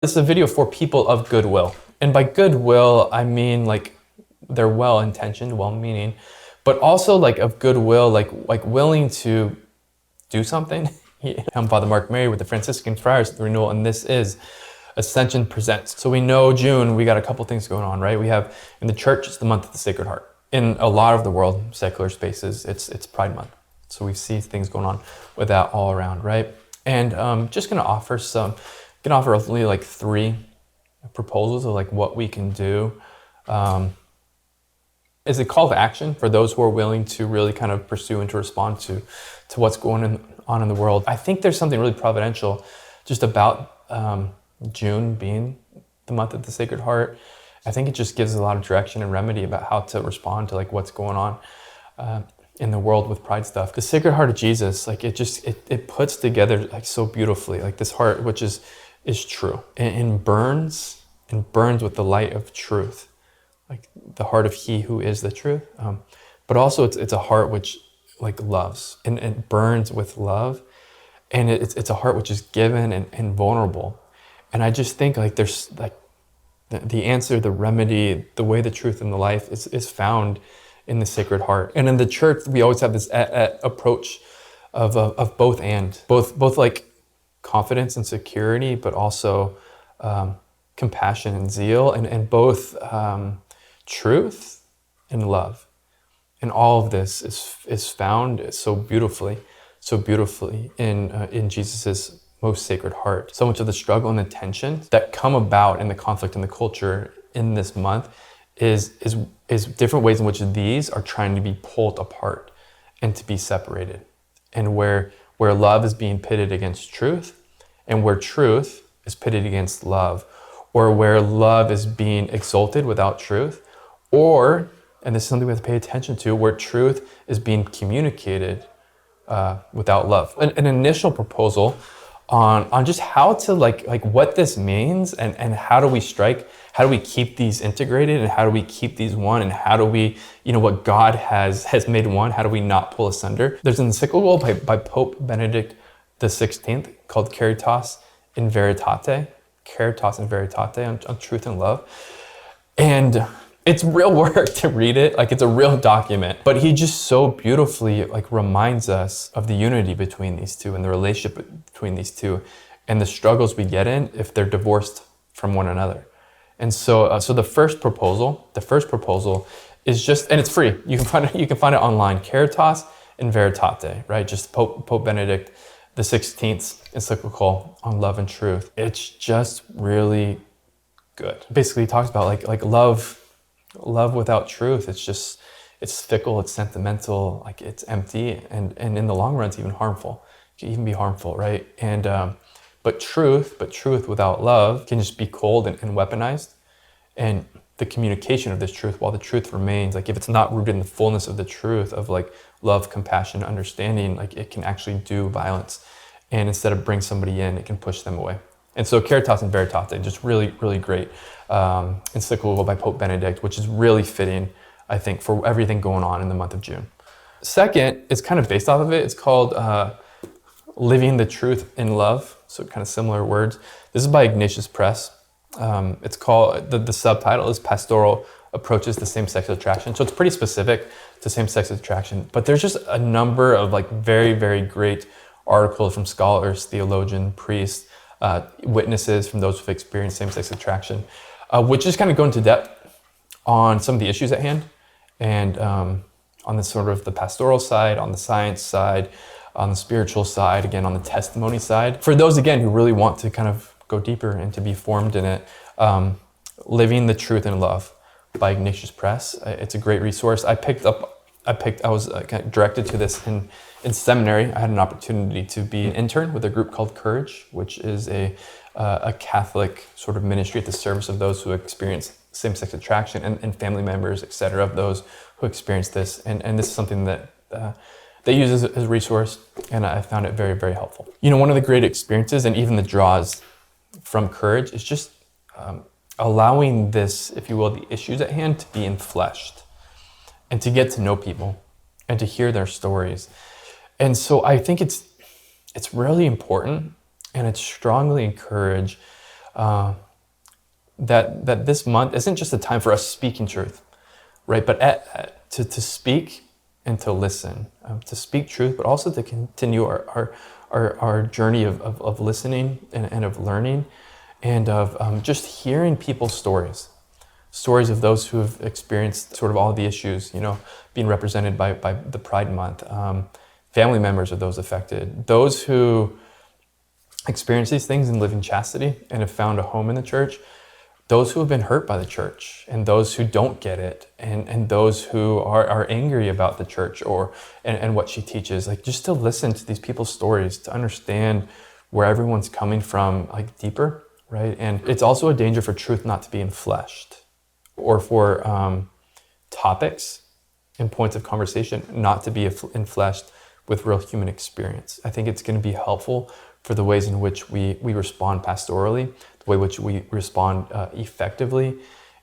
This is a video for people of goodwill. And by goodwill, I mean like they're well-intentioned, well-meaning, but also like of goodwill, like willing to do something. I'm Father Mark Mary with the Franciscan Friars of the Renewal, and this is Ascension Presents. So we know June, we got a couple things going on, right? We have in the church, it's the month of the Sacred Heart. In a lot of the world, secular spaces, it's Pride Month. So we see things going on with that all around, right? And just gonna offer only like 3 proposals of like what we can do. Is a call to action for those who are willing to really kind of pursue and to respond to what's going on in the world. I think there's something really providential just about June being the month of the Sacred Heart. I think it just gives a lot of direction and remedy about how to respond to like what's going on in the world with pride stuff. The Sacred Heart of Jesus, like it puts together like so beautifully, like this heart which is true and burns with the light of truth, like the heart of He who is the truth. But also it's a heart which like loves and burns with love, and it's a heart which is given and vulnerable. And I just think like there's like the answer, the remedy, the way, the truth, and the life is found in the Sacred Heart. And in the church, we always have this approach of both like confidence and security, but also compassion and zeal, and both truth and love. And all of this is found so beautifully in Jesus's most Sacred Heart. So much of the struggle and the tension that come about in the conflict in the culture in this month is different ways in which these are trying to be pulled apart and to be separated. And where love is being pitted against truth, and where truth is pitted against love, or where love is being exalted without truth, or, and this is something we have to pay attention to, where truth is being communicated without love. An initial proposal on just how to like what this means, and how do we keep these integrated, and how do we keep these one, and how do we, what God has made one, how do we not pull asunder? There's an encyclical by Pope Benedict the 16th called Caritas in Veritate, on truth and love. And it's real work to read it, like it's a real document, but he just so beautifully like reminds us of the unity between these two and the relationship between these two and the struggles we get in if they're divorced from one another. And so the first proposal is just, and it's free. You can find it online, Caritas in Veritate, right? Just Pope Benedict the 16th encyclical on love and truth. It's just really good. Basically, he talks about like love without truth. It's fickle, it's sentimental, like it's empty, and in the long run, it's even harmful. It can even be harmful, right? And but truth without love can just be cold and weaponized. And the communication of this truth, while the truth remains, like if it's not rooted in the fullness of the truth of like love, compassion, understanding, like it can actually do violence. And instead of bring somebody in, it can push them away. And so Caritas in Veritate, just really, really great encyclical by Pope Benedict, which is really fitting, I think, for everything going on in the month of June. Second, it's kind of based off of it. It's called Living the Truth in Love. So kind of similar words. This is by Ignatius Press. It's called, the subtitle is Pastoral Approaches to Same-Sex Attraction. So it's pretty specific to same-sex attraction, but there's just a number of like very, very great articles from scholars, theologians, priests, witnesses from those who've experienced same-sex attraction, which just kind of go into depth on some of the issues at hand, and on the sort of the pastoral side, on the science side, on the spiritual side, again, on the testimony side. For those, again, who really want to kind of go deeper and to be formed in it, Living the Truth in Love by Ignatius Press. It's a great resource. I was kind of directed to this in seminary. I had an opportunity to be an intern with a group called Courage, which is a Catholic sort of ministry at the service of those who experience same-sex attraction and family members, et cetera, of those who experience this. And this is something that they use as a resource, and I found it very, very helpful. One of the great experiences and even the draws from Courage is just allowing this, if you will, the issues at hand to be enfleshed and to get to know people and to hear their stories. And so I think it's really important, and it's strongly encouraged that this month isn't just a time for us speaking truth, right? But to speak and to listen, to speak truth, but also to continue our journey of listening and of learning, and of just hearing people's stories of those who have experienced sort of all the issues, being represented by the Pride Month, family members of those affected, those who experience these things and live in chastity and have found a home in the church, those who have been hurt by the church, and those who don't get it, and those who are angry about the church and what she teaches. Like, just to listen to these people's stories, to understand where everyone's coming from, like, deeper, right? And it's also a danger for truth not to be enfleshed, or for topics and points of conversation not to be enfleshed with real human experience. I think it's going to be helpful for the ways in which we respond pastorally, the way in which we respond effectively,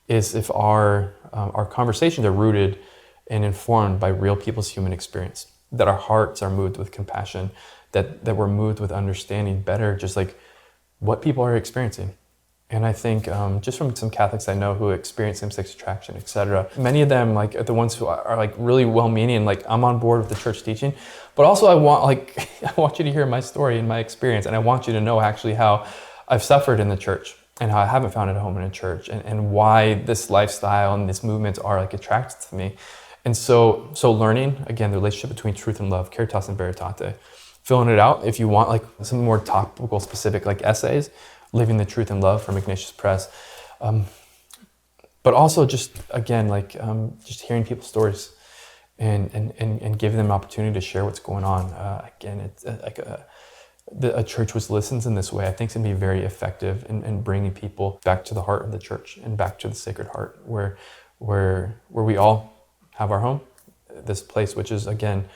is if our conversations are rooted and informed by real people's human experience, that our hearts are moved with compassion, that we're moved with understanding better, just like what people are experiencing. And I think just from some Catholics I know who experience same-sex attraction, etc., many of them, like, are the ones who are like really well-meaning, like, I'm on board with the church teaching, but also I want you to hear my story and my experience, and I want you to know actually how I've suffered in the church and how I haven't found a home in a church, and why this lifestyle and these movements are, like, attracted to me. And so learning, again, the relationship between truth and love, Caritas and Veritate, filling it out if you want, like, some more topical specific, like, essays, Living the Truth in Love from Ignatius Press. But also just, again, like, just hearing people's stories and giving them an opportunity to share what's going on. Again, it's like a church which listens in this way, I think, is going to be very effective in bringing people back to the heart of the church and back to the Sacred Heart, where we all have our home, this place which is, again,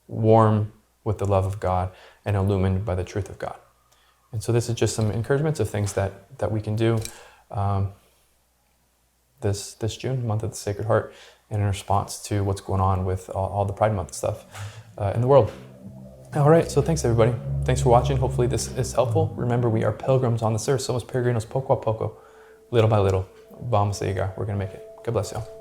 warm with the love of God and illumined by the truth of God. And so this is just some encouragements of things that we can do this June, month of the Sacred Heart, in response to what's going on with all the Pride Month stuff in the world. All right, so thanks everybody. Thanks for watching. Hopefully this is helpful. Remember, we are pilgrims on this earth. Somos peregrinos poco a poco, little by little. Vamos a llegar. We're gonna make it. God bless y'all.